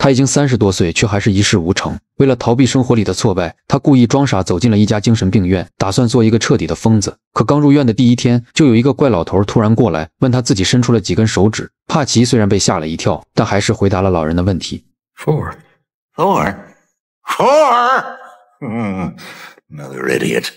他已经30多岁，却还是一事无成。为了逃避生活里的挫败，他故意装傻走进了一家精神病院，打算做一个彻底的疯子。可刚入院的第一天，就有一个怪老头突然过来，问他自己伸出了几根手指。帕奇虽然被吓了一跳，但还是回答了老人的问题。Four. Another idiot.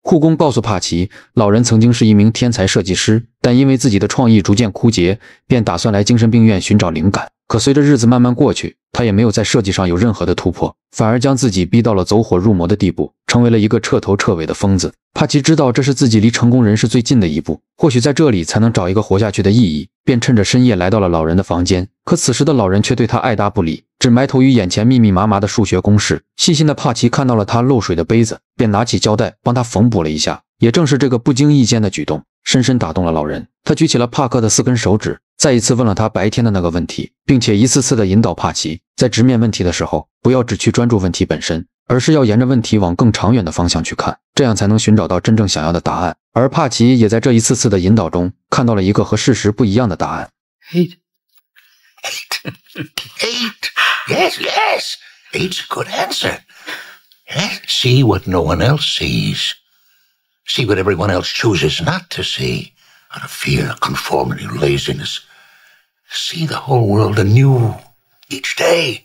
护工告诉帕奇，老人曾经是一名天才设计师，但因为自己的创意逐渐枯竭，便打算来精神病院寻找灵感。可随着日子慢慢过去，他也没有在设计上有任何的突破，反而将自己逼到了走火入魔的地步，成为了一个彻头彻尾的疯子。帕奇知道这是自己离成功人士最近的一步，或许在这里才能找一个活下去的意义，便趁着深夜来到了老人的房间。可此时的老人却对他爱答不理，只埋头于眼前密密麻麻的数学公式。细心的帕奇看到了他漏水的杯子，便拿起胶带帮他缝补了一下。也正是这个不经意间的举动，深深打动了老人。他举起了帕克的4根手指，再一次问了他白天的那个问题，并且一次次地引导帕奇，在直面问题的时候，不要只去专注问题本身，而是要沿着问题往更长远的方向去看，这样才能寻找到真正想要的答案。而帕奇也在这一次次的引导中，看到了一个和事实不一样的答案。Eight. Yes. 8's a good answer. See what no one else sees. See what everyone else chooses not to see. Out of fear, conformity, laziness. See the whole world anew each day.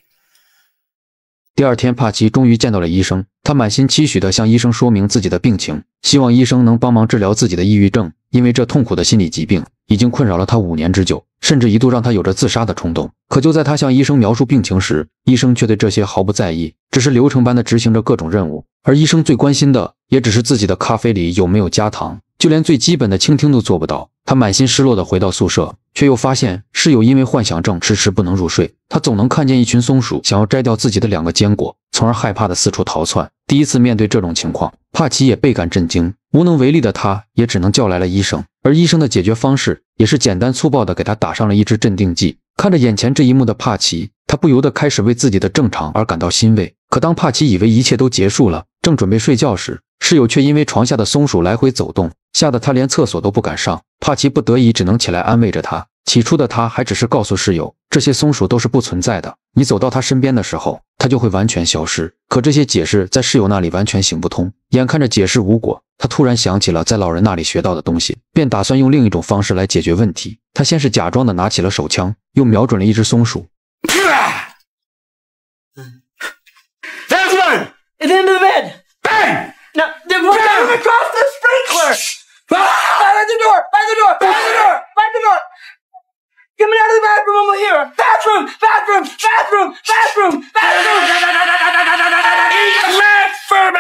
第二天，帕奇终于见到了医生，他满心期许地向医生说明自己的病情，希望医生能帮忙治疗自己的抑郁症，因为这痛苦的心理疾病已经困扰了他5年之久，甚至一度让他有着自杀的冲动。可就在他向医生描述病情时，医生却对这些毫不在意，只是流程般地执行着各种任务。而医生最关心的也只是自己的咖啡里有没有加糖，就连最基本的倾听都做不到。他满心失落地回到宿舍，却又发现室友因为幻想症迟迟不能入睡，他总能看见一群松鼠想要摘掉自己的2个坚果，从而害怕地四处逃窜。第一次面对这种情况，帕奇也倍感震惊，无能为力的他也只能叫来了医生，而医生的解决方式也是简单粗暴地给他打上了一支镇定剂。看着眼前这一幕的帕奇，他不由得开始为自己的正常而感到欣慰。可当帕奇以为一切都结束了，正准备睡觉时，室友却因为床下的松鼠来回走动，吓得他连厕所都不敢上。帕奇不得已只能起来安慰着他。起初的他还只是告诉室友，这些松鼠都是不存在的，你走到他身边的时候，他就会完全消失。可这些解释在室友那里完全行不通，眼看着解释无果，他突然想起了在老人那里学到的东西，便打算用另一种方式来解决问题。他先是假装的拿起了手枪，又瞄准了一只松鼠。There's one! It's into the bed! Bang! Now, we're across the sprinkler! By the door! By the door! By the door! By the door! Coming out of the bathroom over here! Bathroom! Bathroom! Bathroom! Bathroom! Bathroom! Eat left for me!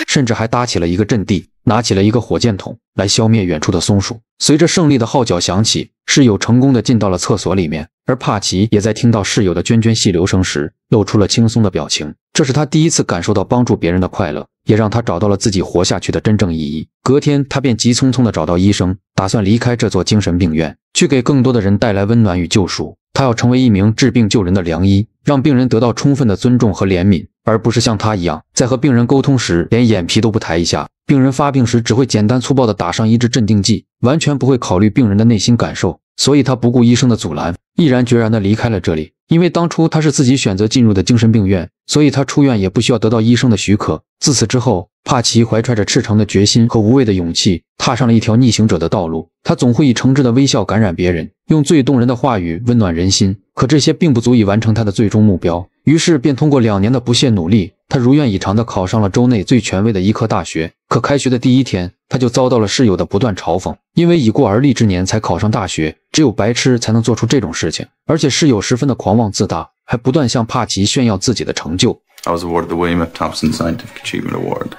甚至还搭起了一个阵地，拿起了一个火箭筒来消灭远处的松鼠。随着胜利的号角响起，室友成功地进到了厕所里面，而帕奇也在听到室友的涓涓细流声时露出了轻松的表情。这是他第一次感受到帮助别人的快乐，也让他找到了自己活下去的真正意义。隔天，他便急匆匆地找到医生，打算离开这座精神病院，去给更多的人带来温暖与救赎。他要成为一名治病救人的良医，让病人得到充分的尊重和怜悯，而不是像他一样，在和病人沟通时连眼皮都不抬一下。病人发病时只会简单粗暴地打上一支镇定剂，完全不会考虑病人的内心感受。所以他不顾医生的阻拦，毅然决然地离开了这里。因为当初他是自己选择进入的精神病院，所以他出院也不需要得到医生的许可。自此之后，帕奇怀揣着赤诚的决心和无畏的勇气，踏上了一条逆行者的道路。他总会以诚挚的微笑感染别人，用最动人的话语温暖人心。可这些并不足以完成他的最终目标，于是便通过2年的不懈努力，他如愿以偿地考上了州内最权威的医科大学。可开学的第一天，他就遭到了室友的不断嘲讽，因为已过而立之年才考上大学，只有白痴才能做出这种事情。而且室友十分的狂妄自大，还不断向帕奇炫耀自己的成就。I was awarded the William F. Thompson Scientific Achievement Award.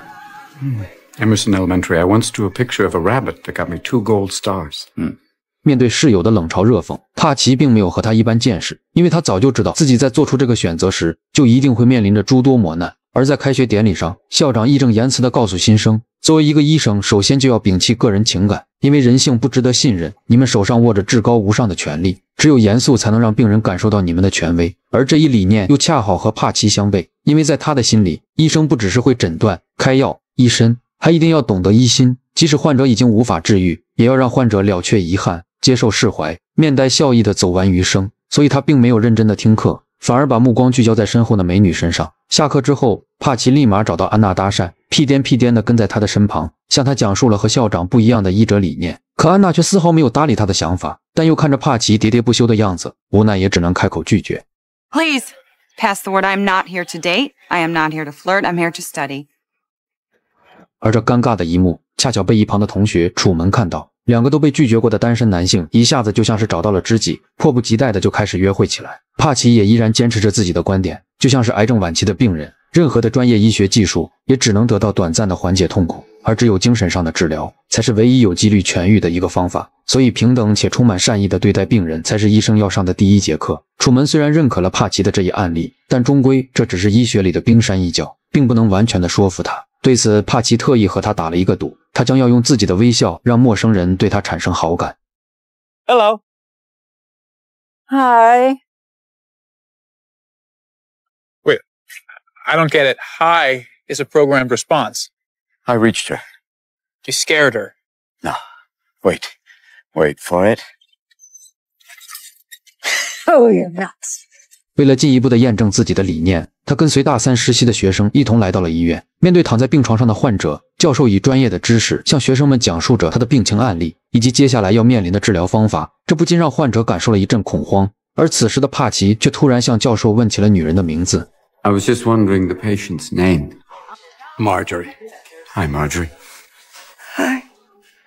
Emerson Elementary, I once drew a picture of a rabbit that got me 2 gold stars. 面对室友的冷嘲热讽，帕奇并没有和他一般见识，因为他早就知道自己在做出这个选择时，就一定会面临着诸多磨难。而在开学典礼上，校长义正言辞地告诉新生，作为一个医生，首先就要摒弃个人情感，因为人性不值得信任。你们手上握着至高无上的权力，只有严肃才能让病人感受到你们的权威。而这一理念又恰好和帕奇相悖，因为在他的心里，医生不只是会诊断、开药、医身，还一定要懂得医心，即使患者已经无法治愈，也要让患者了却遗憾，接受释怀，面带笑意地走完余生。所以他并没有认真的听课，反而把目光聚焦在身后的美女身上。下课之后，帕奇立马找到安娜搭讪，屁颠屁颠地跟在她的身旁，向她讲述了和校长不一样的医者理念。可安娜却丝毫没有搭理他的想法，但又看着帕奇喋喋不休的样子，无奈也只能开口拒绝。Please, pass the word. I'm not here to date. I am not here to flirt. I'm here to study. 而这尴尬的一幕，恰巧被一旁的同学楚门看到。两个都被拒绝过的单身男性一下子就像是找到了知己，迫不及待的就开始约会起来。帕奇也依然坚持着自己的观点，就像是癌症晚期的病人，任何的专业医学技术也只能得到短暂的缓解痛苦，而只有精神上的治疗才是唯一有几率痊愈的一个方法。所以平等且充满善意的对待病人才是医生要上的第一节课。楚门虽然认可了帕奇的这一案例，但终归这只是医学里的冰山一角，并不能完全的说服他。对此，帕奇特意和他打了一个赌，他将要用自己的微笑让陌生人对他产生好感。 Hello. Hi. Wait, I don't get it. Hi is a programmed response. I reached her. You scared her. No. Wait for it. Oh, you're nuts. 为了进一步的验证自己的理念，他跟随大三实习的学生一同来到了医院。面对躺在病床上的患者，教授以专业的知识向学生们讲述着他的病情案例以及接下来要面临的治疗方法，这不禁让患者感受了一阵恐慌。而此时的帕奇却突然向教授问起了女人的名字。 I was just wondering the patient's name. Marjorie. Hi, Marjorie. Hi.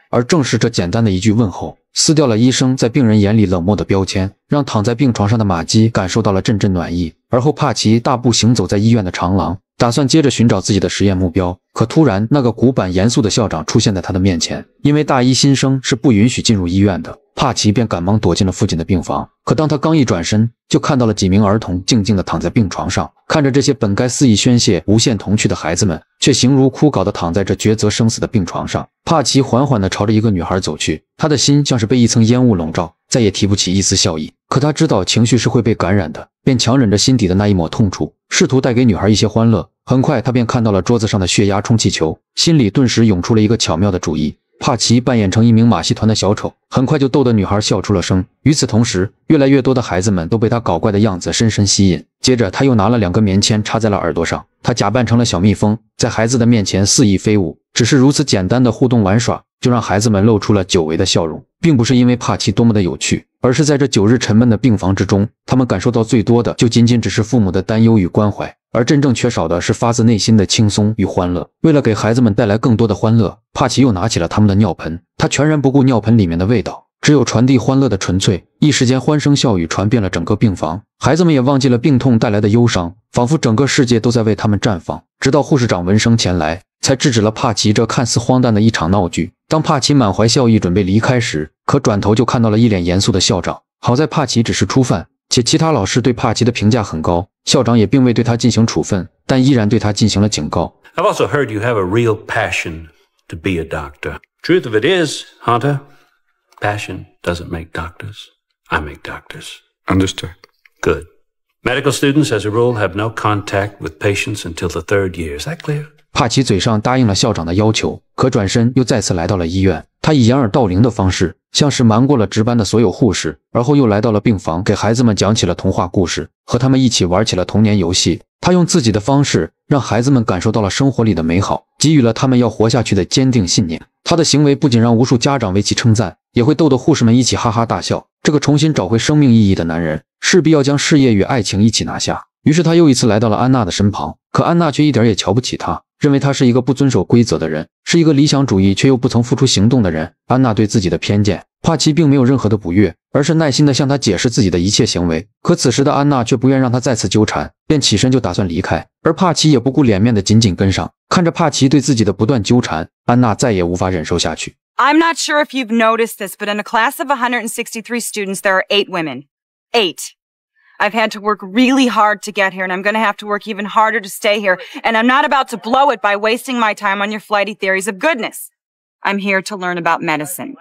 而正是这简单的一句问候，撕掉了医生在病人眼里冷漠的标签，让躺在病床上的玛姬感受到了阵阵暖意。而后帕奇大步行走在医院的长廊，打算接着寻找自己的实验目标。可突然，那个古板严肃的校长出现在他的面前，因为大一新生是不允许进入医院的，帕奇便赶忙躲进了附近的病房。可当他刚一转身，就看到了几名儿童静静地躺在病床上，看着这些本该肆意宣泄无限童趣的孩子们，却形如枯槁地躺在这抉择生死的病床上。帕奇缓缓地朝着一个女孩走去，他的心像是被一层烟雾笼罩，再也提不起一丝笑意。可他知道情绪是会被感染的，便强忍着心底的那一抹痛楚，试图带给女孩一些欢乐。很快他便看到了桌子上的血压充气球，心里顿时涌出了一个巧妙的主意。帕奇扮演成一名马戏团的小丑，很快就逗得女孩笑出了声。与此同时，越来越多的孩子们都被他搞怪的样子深深吸引。接着他又拿了2根棉签插在了耳朵上，他假扮成了小蜜蜂，在孩子的面前肆意飞舞。只是如此简单的互动玩耍，就让孩子们露出了久违的笑容，并不是因为帕奇多么的有趣，而是在这9日沉闷的病房之中，他们感受到最多的就仅仅只是父母的担忧与关怀，而真正缺少的是发自内心的轻松与欢乐。为了给孩子们带来更多的欢乐，帕奇又拿起了他们的尿盆，他全然不顾尿盆里面的味道，只有传递欢乐的纯粹。一时间欢声笑语传遍了整个病房，孩子们也忘记了病痛带来的忧伤，仿佛整个世界都在为他们绽放。直到护士长闻声前来，才制止了帕奇这看似荒诞的一场闹剧。当帕奇满怀笑意准备离开时，可转头就看到了一脸严肃的校长。好在帕奇只是初犯，且其他老师对帕奇的评价很高，校长也并未对他进行处分，但依然对他进行了警告。 I've also heard you have a real passion to be a doctor. Truth of it is, Hunter, passion doesn't make doctors. I make doctors. Understood. Good. Medical students, as a rule, have no contact with patients until the 3rd year. Is that clear? 帕奇嘴上答应了校长的要求，可转身又再次来到了医院。他以掩耳盗铃的方式，像是瞒过了值班的所有护士，而后又来到了病房，给孩子们讲起了童话故事，和他们一起玩起了童年游戏。他用自己的方式让孩子们感受到了生活里的美好，给予了他们要活下去的坚定信念。他的行为不仅让无数家长为其称赞，也会逗得护士们一起哈哈大笑。这个重新找回生命意义的男人，势必要将事业与爱情一起拿下。于是他又一次来到了安娜的身旁，可安娜却一点也瞧不起他，认为他是一个不遵守规则的人，是一个理想主义却又不曾付出行动的人。安娜对自己的偏见，帕奇并没有任何的不悦，而是耐心地向他解释自己的一切行为。可此时的安娜却不愿让他再次纠缠，便起身就打算离开，而帕奇也不顾脸面的紧紧跟上。看着帕奇对自己的不断纠缠，安娜再也无法忍受下去。 I'm not sure if you've noticed this, but in a class of 163 students, there are 8 women. 8. I've had to work really hard to get here, and I'm going to have to work even harder to stay here. And I'm not about to blow it by wasting my time on your flighty theories of goodness. I'm here to learn about medicine.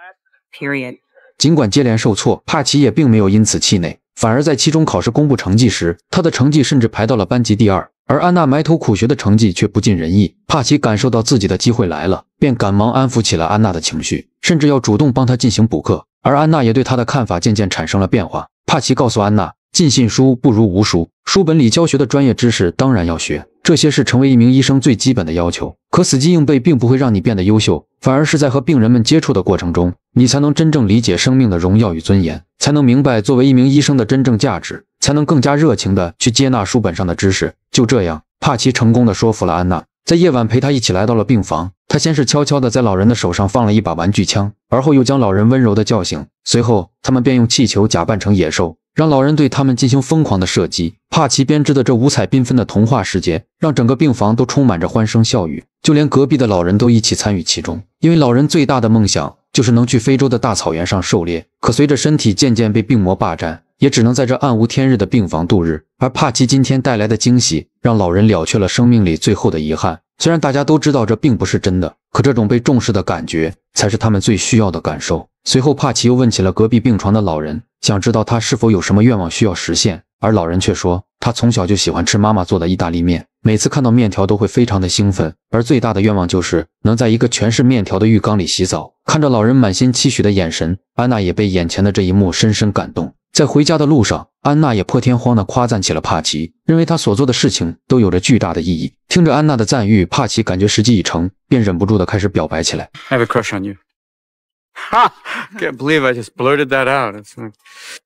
Period. 尽管接连受挫，帕奇也并没有因此气馁，反而在期中考试公布成绩时，他的成绩甚至排到了班级第2，而安娜埋头苦学的成绩却不尽人意。帕奇感受到自己的机会来了，便赶忙安抚起了安娜的情绪，甚至要主动帮她进行补课。而安娜也对他的看法渐渐产生了变化。帕奇告诉安娜，尽信书不如无书，书本里教学的专业知识当然要学，这些是成为一名医生最基本的要求。可死记硬背并不会让你变得优秀，反而是在和病人们接触的过程中，你才能真正理解生命的荣耀与尊严，才能明白作为一名医生的真正价值，才能更加热情地去接纳书本上的知识。就这样，帕奇成功地说服了安娜，在夜晚陪他一起来到了病房。他先是悄悄地在老人的手上放了一把玩具枪，而后又将老人温柔地叫醒。随后，他们便用气球假扮成野兽，让老人对他们进行疯狂的射击。帕奇编织的这五彩缤纷的童话世界，让整个病房都充满着欢声笑语，就连隔壁的老人都一起参与其中。因为老人最大的梦想就是能去非洲的大草原上狩猎，可随着身体渐渐被病魔霸占，也只能在这暗无天日的病房度日。而帕奇今天带来的惊喜，让老人了却了生命里最后的遗憾。虽然大家都知道这并不是真的，可这种被重视的感觉才是他们最需要的感受。随后帕奇又问起了隔壁病床的老人，想知道他是否有什么愿望需要实现，而老人却说他从小就喜欢吃妈妈做的意大利面，每次看到面条都会非常的兴奋，而最大的愿望就是能在一个全是面条的浴缸里洗澡。看着老人满心期许的眼神，安娜也被眼前的这一幕深深感动。在回家的路上，安娜也破天荒地夸赞起了帕奇，认为他所做的事情都有着巨大的意义。听着安娜的赞誉，帕奇感觉时机已成，便忍不住地开始表白起来。 I have a crush on you. Ha! Can't believe I just blurted that out.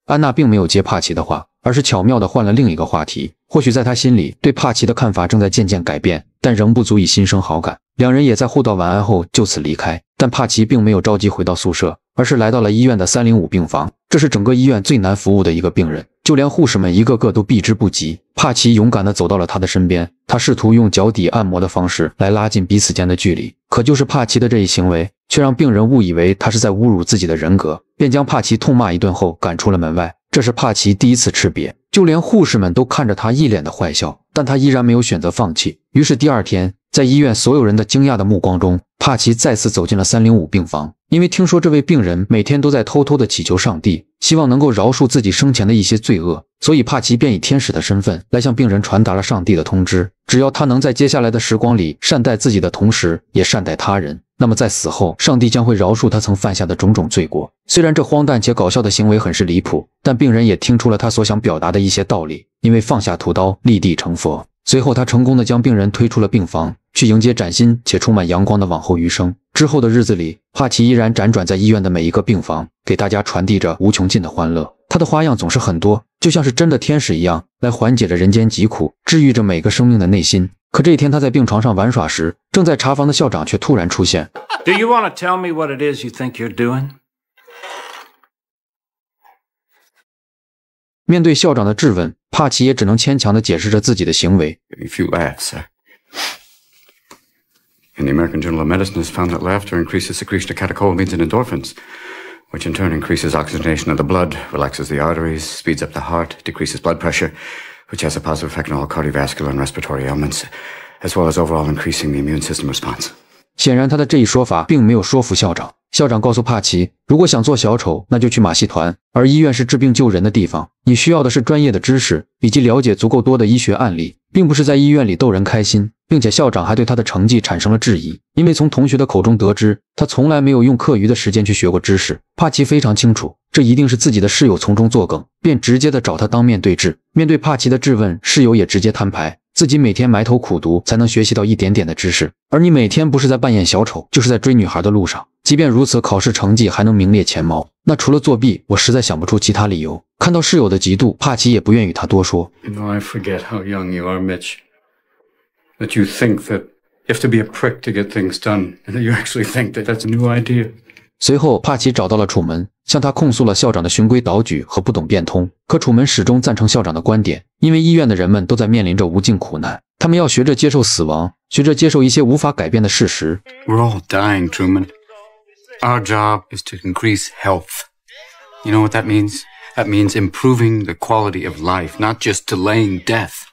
安娜并没有接帕奇的话，而是巧妙地换了另一个话题。或许在她心里，对帕奇的看法正在渐渐改变，但仍不足以心生好感。两人也在互道晚安后就此离开。但帕奇并没有着急回到宿舍，而是来到了医院的305病房。这是整个医院最难服务的一个病人，就连护士们一个个都避之不及。帕奇勇敢地走到了他的身边，他试图用脚底按摩的方式来拉近彼此间的距离。可就是帕奇的这一行为，却让病人误以为他是在侮辱自己的人格，便将帕奇痛骂一顿后赶出了门外。这是帕奇第一次吃瘪，就连护士们都看着他一脸的坏笑，但他依然没有选择放弃。于是第二天，在医院所有人的惊讶的目光中，帕奇再次走进了305病房。因为听说这位病人每天都在偷偷地祈求上帝，希望能够饶恕自己生前的一些罪恶，所以帕奇便以天使的身份来向病人传达了上帝的通知，只要他能在接下来的时光里善待自己的同时也善待他人，那么在死后上帝将会饶恕他曾犯下的种种罪过。虽然这荒诞且搞笑的行为很是离谱，但病人也听出了他所想表达的一些道理，因为放下屠刀立地成佛。随后他成功地将病人推出了病房，去迎接崭新且充满阳光的往后余生。之后的日子里，帕奇依然辗转在医院的每一个病房，给大家传递着无穷尽的欢乐。他的花样总是很多，就像是真的天使一样，来缓解着人间疾苦，治愈着每个生命的内心。可这一天他在病床上玩耍时，正在查房的校长却突然出现。 Do you want to tell me what it is you think you're doing? 面对校长的质问，帕奇也只能牵强地解释着自己的行为。 A few laughs, sir. And the American Journal of Medicine has found that laughter increases secretion of catecholamines and endorphins, which in turn increases oxygenation of the blood, relaxes the arteries, speeds up the heart, decreases blood pressure, which has a positive effect on all cardiovascular and respiratory ailments, as well as overall increasing the immune system response. 显然他的这一说法并没有说服校长。校长告诉帕奇，如果想做小丑，那就去马戏团，而医院是治病救人的地方，你需要的是专业的知识以及了解足够多的医学案例，并不是在医院里逗人开心。并且校长还对他的成绩产生了质疑，因为从同学的口中得知，他从来没有用课余的时间去学过知识。帕奇非常清楚，这一定是自己的室友从中作梗，便直接的找他当面对质。面对帕奇的质问，室友也直接摊牌，自己每天埋头苦读才能学习到一点点的知识，而你每天不是在扮演小丑，就是在追女孩的路上。即便如此，考试成绩还能名列前茅，那除了作弊，我实在想不出其他理由。看到室友的嫉妒，帕奇也不愿与他多说。You know, I forget how young you are, Mitch. That you think that you have to be a prick to get things done, and that you actually think that that's a new idea. 随后，帕奇找到了楚门，向他控诉了校长的循规蹈矩和不懂变通。可楚门始终赞成校长的观点，因为医院的人们都在面临着无尽苦难，他们要学着接受死亡，学着接受一些无法改变的事实。We're all dying, Truman. Our job is to increase health. You know what that means? That means improving the quality of life, not just delaying death.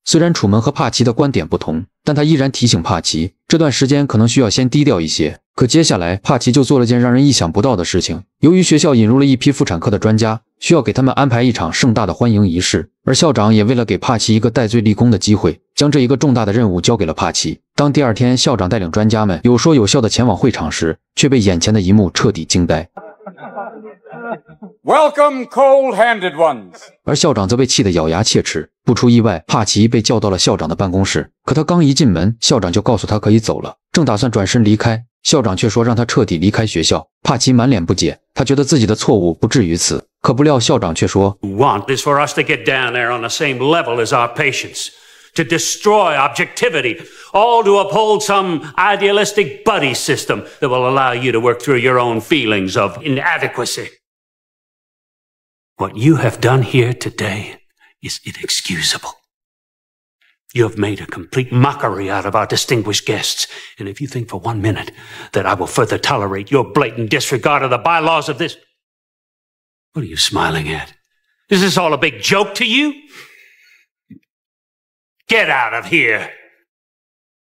虽然楚门和帕奇的观点不同，但他依然提醒帕奇，这段时间可能需要先低调一些。可接下来，帕奇就做了件让人意想不到的事情。由于学校引入了一批妇产科的专家，需要给他们安排一场盛大的欢迎仪式，而校长也为了给帕奇一个戴罪立功的机会，将这一个重大的任务交给了帕奇。当第二天校长带领专家们有说有笑地前往会场时，却被眼前的一幕彻底惊呆。Welcome, cold-handed ones. 而校长则被气得咬牙切齿。不出意外，帕奇被叫到了校长的办公室，可他刚一进门，校长就告诉他可以走了，正打算转身离开，校长却说让他彻底离开学校。帕奇满脸不解，他觉得自己的错误不至于此，可不料校长却说 Want is for us to get down there on the same level as our patients, to destroy objectivity, all to uphold some idealistic buddy system that will allow you to work through your own feelings of inadequacy. What you have done here today is inexcusable. You have made a complete mockery out of our distinguished guests, and if you think for 1 minute that I will further tolerate your blatant disregard of the bylaws of this... What are you smiling at? Is this all a big joke to you? Get out of here!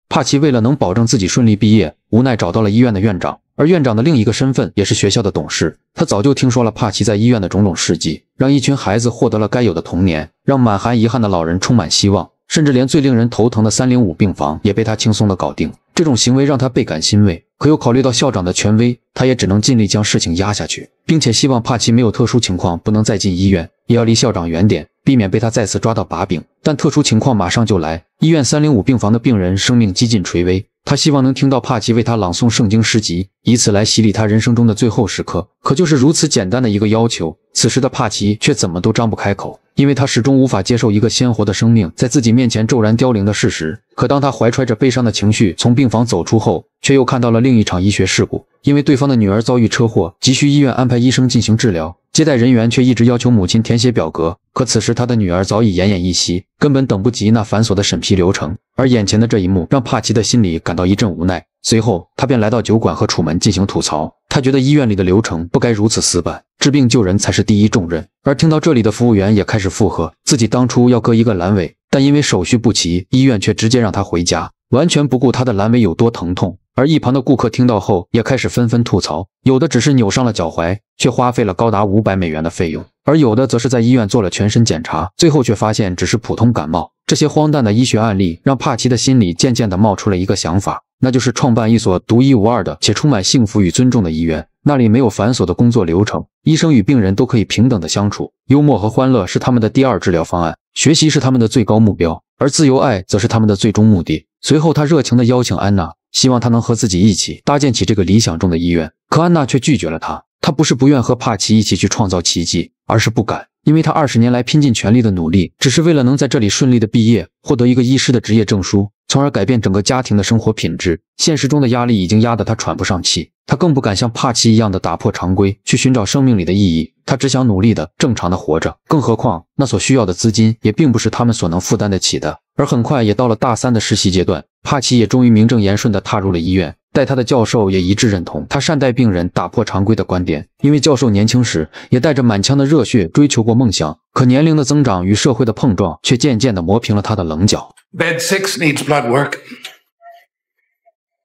帕奇为了能保证自己顺利毕业，无奈找到了医院的院长，而院长的另一个身份也是学校的董事。他早就听说了帕奇在医院的种种事迹，让一群孩子获得了该有的童年，让满含遗憾的老人充满希望，甚至连最令人头疼的305病房也被他轻松地搞定。这种行为让他倍感欣慰，可又考虑到校长的权威，他也只能尽力将事情压下去，并且希望帕奇没有特殊情况不能再进医院，也要离校长远点，避免被他再次抓到把柄。但特殊情况马上就来，医院305病房的病人生命几近垂危，他希望能听到帕奇为他朗诵圣经诗集，以此来洗礼他人生中的最后时刻。可就是如此简单的一个要求，此时的帕奇却怎么都张不开口，因为他始终无法接受一个鲜活的生命在自己面前骤然凋零的事实。可当他怀揣着悲伤的情绪从病房走出后，却又看到了另一场医学事故，因为对方的女儿遭遇车祸，急需医院安排医生进行治疗，接待人员却一直要求母亲填写表格，可此时他的女儿早已奄奄一息，根本等不及那繁琐的审批流程。而眼前的这一幕让帕奇的心里感到一阵无奈，随后他便来到酒馆和楚门进行吐槽。他觉得医院里的流程不该如此死板，治病救人才是第一重任。而听到这里的服务员也开始附和，自己当初要割一个阑尾，但因为手续不齐，医院却直接让他回家，完全不顾他的阑尾有多疼痛。而一旁的顾客听到后也开始纷纷吐槽，有的只是扭伤了脚踝，却花费了高达$500的费用，而有的则是在医院做了全身检查，最后却发现只是普通感冒。这些荒诞的医学案例让帕奇的心里渐渐地冒出了一个想法，那就是创办一所独一无二的且充满幸福与尊重的医院。那里没有繁琐的工作流程，医生与病人都可以平等的相处，幽默和欢乐是他们的第二治疗方案，学习是他们的最高目标，而自由爱则是他们的最终目的。随后他热情地邀请安娜，希望她能和自己一起搭建起这个理想中的医院，可安娜却拒绝了他。她不是不愿和帕奇一起去创造奇迹，而是不敢，因为她20年来拼尽全力的努力，只是为了能在这里顺利的毕业，获得一个医师的职业证书，从而改变整个家庭的生活品质。现实中的压力已经压得她喘不上气，她更不敢像帕奇一样的打破常规，去寻找生命里的意义。她只想努力的、正常的活着，更何况那所需要的资金也并不是他们所能负担得起的。而很快也到了大3的实习阶段，帕奇也终于名正言顺地踏入了医院。带他的教授也一致认同他善待病人、打破常规的观点，因为教授年轻时也带着满腔的热血追求过梦想，可年龄的增长与社会的碰撞却渐渐地磨平了他的棱角。 Bed 6 needs blood work.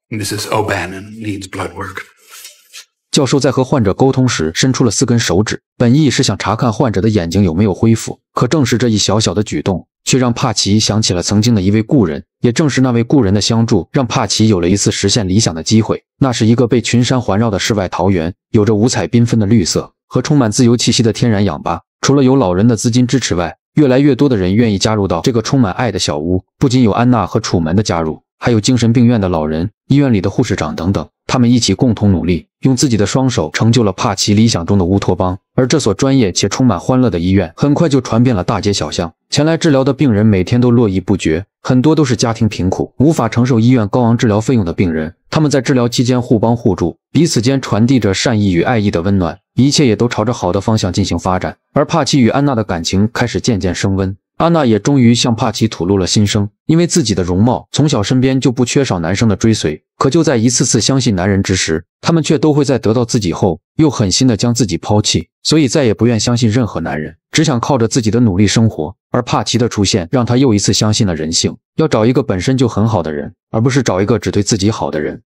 Mrs. O'Bannon needs blood work. 教授在和患者沟通时伸出了4根手指，本意是想查看患者的眼睛有没有恢复，可正是这一小小的举动却让帕奇想起了曾经的一位故人，也正是那位故人的相助，让帕奇有了一次实现理想的机会。那是一个被群山环绕的世外桃源，有着五彩缤纷的绿色和充满自由气息的天然氧吧。除了有老人的资金支持外，越来越多的人愿意加入到这个充满爱的小屋。不仅有安娜和楚门的加入，还有精神病院的老人、医院里的护士长等等，他们一起共同努力，用自己的双手成就了帕奇理想中的乌托邦。而这所专业且充满欢乐的医院很快就传遍了大街小巷，前来治疗的病人每天都络绎不绝，很多都是家庭贫苦，无法承受医院高昂治疗费用的病人。他们在治疗期间互帮互助，彼此间传递着善意与爱意的温暖，一切也都朝着好的方向进行发展。而帕奇与安娜的感情开始渐渐升温，安娜也终于向帕奇吐露了心声。因为自己的容貌，从小身边就不缺少男生的追随，可就在一次次相信男人之时，他们却都会在得到自己后又狠心地将自己抛弃，所以再也不愿相信任何男人，只想靠着自己的努力生活。而帕奇的出现让他又一次相信了人性，要找一个本身就很好的人，而不是找一个只对自己好的人。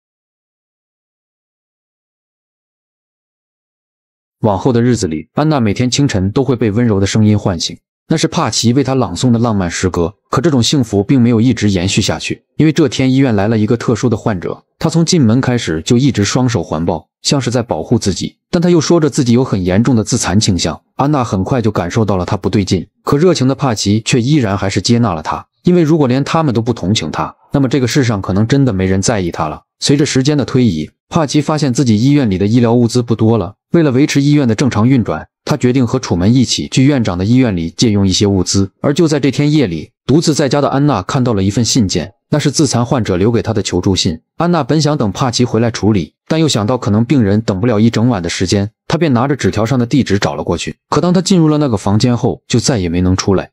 往后的日子里，安娜每天清晨都会被温柔的声音唤醒，那是帕奇为他朗诵的浪漫诗歌。可这种幸福并没有一直延续下去，因为这天医院来了一个特殊的患者，他从进门开始就一直双手环抱，像是在保护自己，但他又说着自己有很严重的自残倾向。安娜很快就感受到了他不对劲，可热情的帕奇却依然还是接纳了他，因为如果连他们都不同情他，那么这个世上可能真的没人在意他了。随着时间的推移，帕奇发现自己医院里的医疗物资不多了，为了维持医院的正常运转，他决定和楚门一起去院长的医院里借用一些物资。而就在这天夜里，独自在家的安娜看到了一份信件，那是自残患者留给她的求助信。安娜本想等帕奇回来处理，但又想到可能病人等不了一整晚的时间，她便拿着纸条上的地址找了过去。可当她进入了那个房间后，就再也没能出来。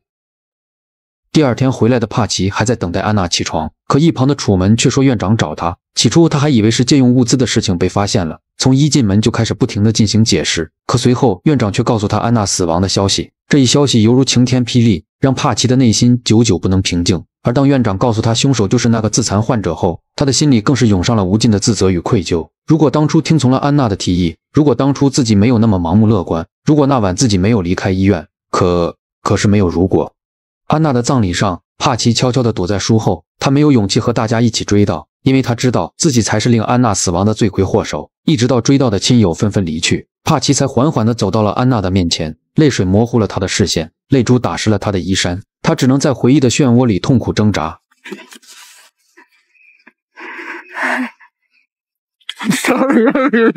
第二天回来的帕奇还在等待安娜起床，可一旁的楚门却说院长找他。起初他还以为是借用物资的事情被发现了，从一进门就开始不停地进行解释。可随后院长却告诉他安娜死亡的消息，这一消息犹如晴天霹雳，让帕奇的内心久久不能平静。而当院长告诉他凶手就是那个自残患者后，他的心里更是涌上了无尽的自责与愧疚。如果当初听从了安娜的提议，如果当初自己没有那么盲目乐观，如果那晚自己没有离开医院，可是没有如果。安娜的葬礼上，帕奇悄悄地躲在树后，他没有勇气和大家一起追悼，因为他知道自己才是令安娜死亡的罪魁祸首。一直到追悼的亲友纷纷离去，帕奇才缓缓地走到了安娜的面前，泪水模糊了他的视线，泪珠打湿了他的衣衫，他只能在回忆的漩涡里痛苦挣扎。I'm sorry.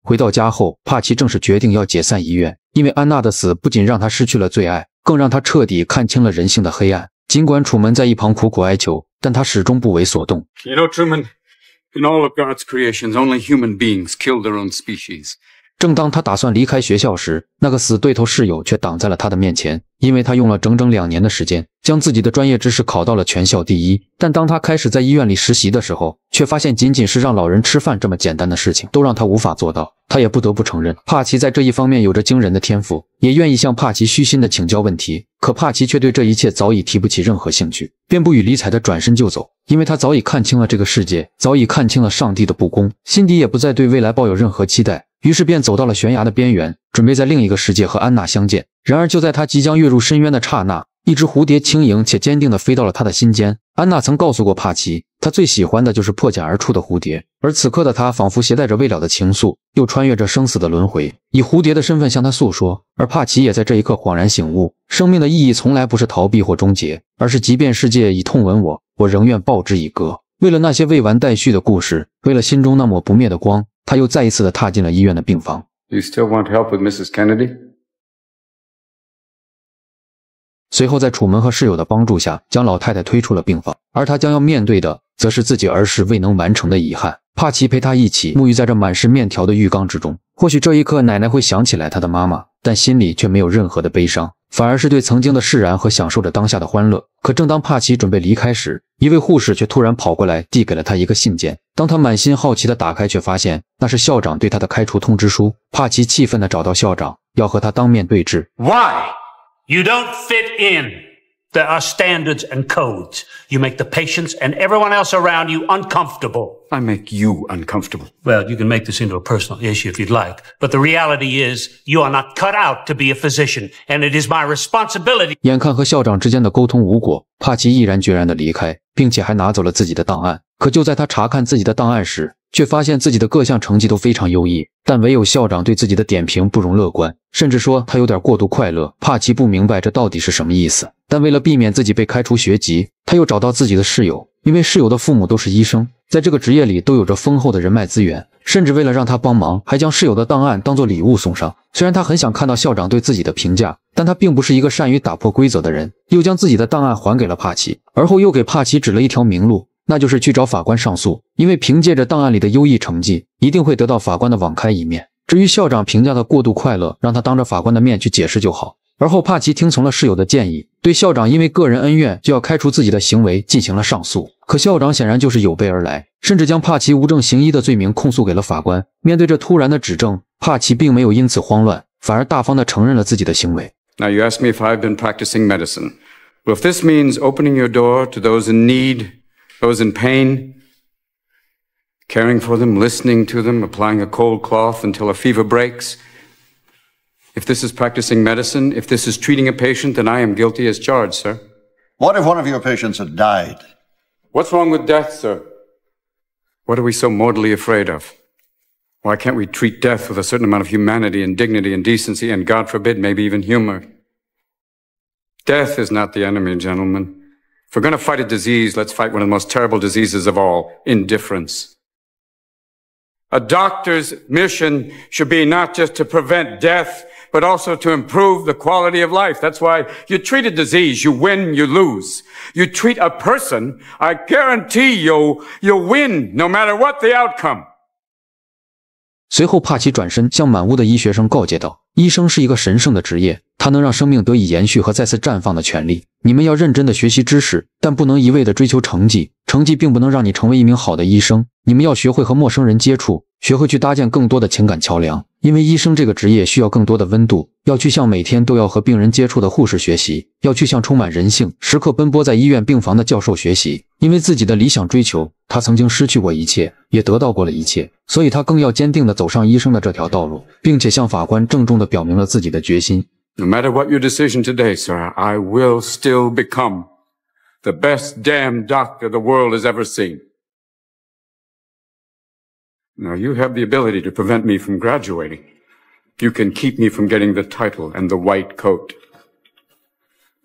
回到家后，帕奇正式决定要解散医院，因为安娜的死不仅让他失去了最爱，更让他彻底看清了人性的黑暗。尽管楚门在一旁苦苦哀求，但他始终不为所动。You know, Truman, in all of God's creations, only human beings kill their own species. 正当他打算离开学校时，那个死对头室友却挡在了他的面前，因为他用了整整2年的时间，将自己的专业知识考到了全校第一。但当他开始在医院里实习的时候，却发现仅仅是让老人吃饭这么简单的事情，都让他无法做到。他也不得不承认，帕奇在这一方面有着惊人的天赋，也愿意向帕奇虚心的请教问题。可帕奇却对这一切早已提不起任何兴趣，便不予理睬的转身就走，因为他早已看清了这个世界，早已看清了上帝的不公，心底也不再对未来抱有任何期待。于是便走到了悬崖的边缘，准备在另一个世界和安娜相见。然而就在他即将跃入深渊的刹那，一只蝴蝶轻盈且坚定地飞到了他的心间。安娜曾告诉过帕奇，他最喜欢的就是破茧而出的蝴蝶，而此刻的他仿佛携带着未了的情愫，又穿越着生死的轮回，以蝴蝶的身份向他诉说。而帕奇也在这一刻恍然醒悟，生命的意义从来不是逃避或终结，而是即便世界已痛吻我，我仍愿报之以歌。为了那些未完待续的故事，为了心中那抹不灭的光，他又再一次地踏进了医院的病房。You still want help with Mrs. Kennedy? 随后在楚门和室友的帮助下，将老太太推出了病房，而他将要面对的则是自己儿时未能完成的遗憾。帕奇陪他一起沐浴在这满是面条的浴缸之中，或许这一刻奶奶会想起来他的妈妈，但心里却没有任何的悲伤，反而是对曾经的释然和享受着当下的欢乐。可正当帕奇准备离开时，一位护士却突然跑过来递给了他一个信件。当他满心好奇地打开，却发现那是校长对他的开除通知书。帕奇气愤地找到校长，要和他当面对质。 Why? You don't fit in. There are standards and codes. You make the patients and everyone else around you uncomfortable. I make you uncomfortable. Well, you can make this into a personal issue if you'd like, but the reality is you are not cut out to be a physician, and it is my responsibility. 眼看和校长之间的沟通无果，帕奇毅然决然地离开，并且还拿走了自己的档案。可就在他查看自己的档案时，却发现自己的各项成绩都非常优异，但唯有校长对自己的点评不容乐观，甚至说他有点过度快乐。帕奇不明白这到底是什么意思，但为了避免自己被开除学籍，他又找到自己的室友，因为室友的父母都是医生，在这个职业里都有着丰厚的人脉资源，甚至为了让他帮忙，还将室友的档案当作礼物送上。虽然他很想看到校长对自己的评价，但他并不是一个善于打破规则的人，又将自己的档案还给了帕奇，而后又给帕奇指了一条明路，那就是去找法官上诉，因为凭借着档案里的优异成绩，一定会得到法官的网开一面。至于校长评价的过度快乐，让他当着法官的面去解释就好。而后帕奇听从了室友的建议，对校长因为个人恩怨就要开除自己的行为进行了上诉。可校长显然就是有备而来，甚至将帕奇无证行医的罪名控诉给了法官。面对这突然的指证，帕奇并没有因此慌乱，反而大方地承认了自己的行为。 Now you ask me if I've been practicing medicine. Well, if this means opening your door to those in need, those in pain, caring for them, listening to them, applying a cold cloth until a fever breaks, If this is practicing medicine, if this is treating a patient, then I am guilty as charged, sir. What if one of your patients had died? What's wrong with death, sir? What are we so mortally afraid of? Why can't we treat death with a certain amount of humanity and dignity and decency and, God forbid, maybe even humor? Death is not the enemy, gentlemen. If we're going to fight a disease, let's fight one of the most terrible diseases of all, indifference. A doctor's mission should be not just to prevent death, but also to improve the quality of life. That's why you treat a disease, you win, you lose. You treat a person, I guarantee you'll win, no matter what the outcome. 随后，帕奇转身向满屋的医学生告诫道：“医生是一个神圣的职业，它能让生命得以延续和再次绽放的权利。你们要认真的学习知识，但不能一味的追求成绩。成绩并不能让你成为一名好的医生。你们要学会和陌生人接触，学会去搭建更多的情感桥梁。因为医生这个职业需要更多的温度。要去向每天都要和病人接触的护士学习，要去向充满人性、时刻奔波在医院病房的教授学习。因为自己的理想追求，他曾经失去过一切，也得到过了一切，所以他更要坚定地走上医生的这条道路，并且向法官郑重地表明了自己的决心。” No matter what your decision today, sir, I will still become the best damn doctor the world has ever seen. Now, you have the ability to prevent me from graduating. You can keep me from getting the title and the white coat.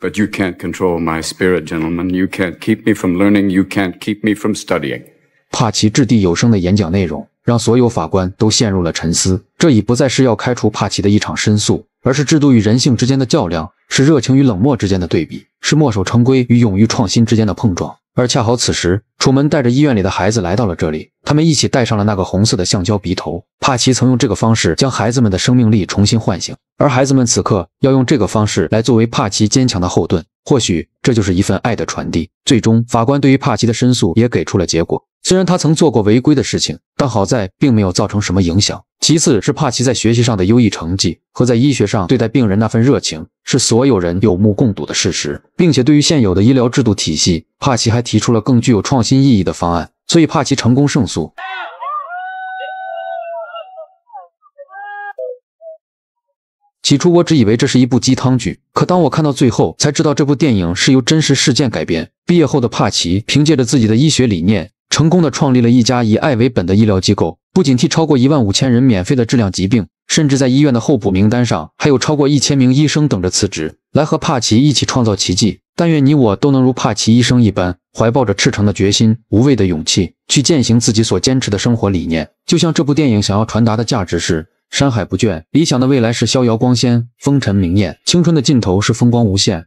But you can't control my spirit, gentlemen. You can't keep me from learning. You can't keep me from studying. 帕奇掷地有声的演讲内容让所有法官都陷入了沉思。这已不再是要开除帕奇的一场申诉，而是制度与人性之间的较量，是热情与冷漠之间的对比，是墨守成规与勇于创新之间的碰撞。而恰好此时，楚门带着医院里的孩子来到了这里，他们一起戴上了那个红色的橡胶鼻头。帕奇曾用这个方式将孩子们的生命力重新唤醒，而孩子们此刻要用这个方式来作为帕奇坚强的后盾。或许这就是一份爱的传递。最终，法官对于帕奇的申诉也给出了结果。虽然他曾做过违规的事情，但好在并没有造成什么影响。其次是帕奇在学习上的优异成绩和在医学上对待病人那份热情，是所有人有目共睹的事实。并且对于现有的医疗制度体系，帕奇还提出了更具有创新意义的方案，所以帕奇成功胜诉。起初我只以为这是一部鸡汤剧，可当我看到最后，才知道这部电影是由真实事件改编。毕业后的帕奇凭借着自己的医学理念，成功地创立了一家以爱为本的医疗机构，不仅替超过15000人免费的治疗疾病，甚至在医院的候补名单上还有超过1000名医生等着辞职，来和帕奇一起创造奇迹。但愿你我都能如帕奇医生一般，怀抱着赤诚的决心、无畏的勇气，去践行自己所坚持的生活理念。就像这部电影想要传达的价值是：山海不倦，理想的未来是逍遥光鲜，风尘明艳，青春的尽头是风光无限。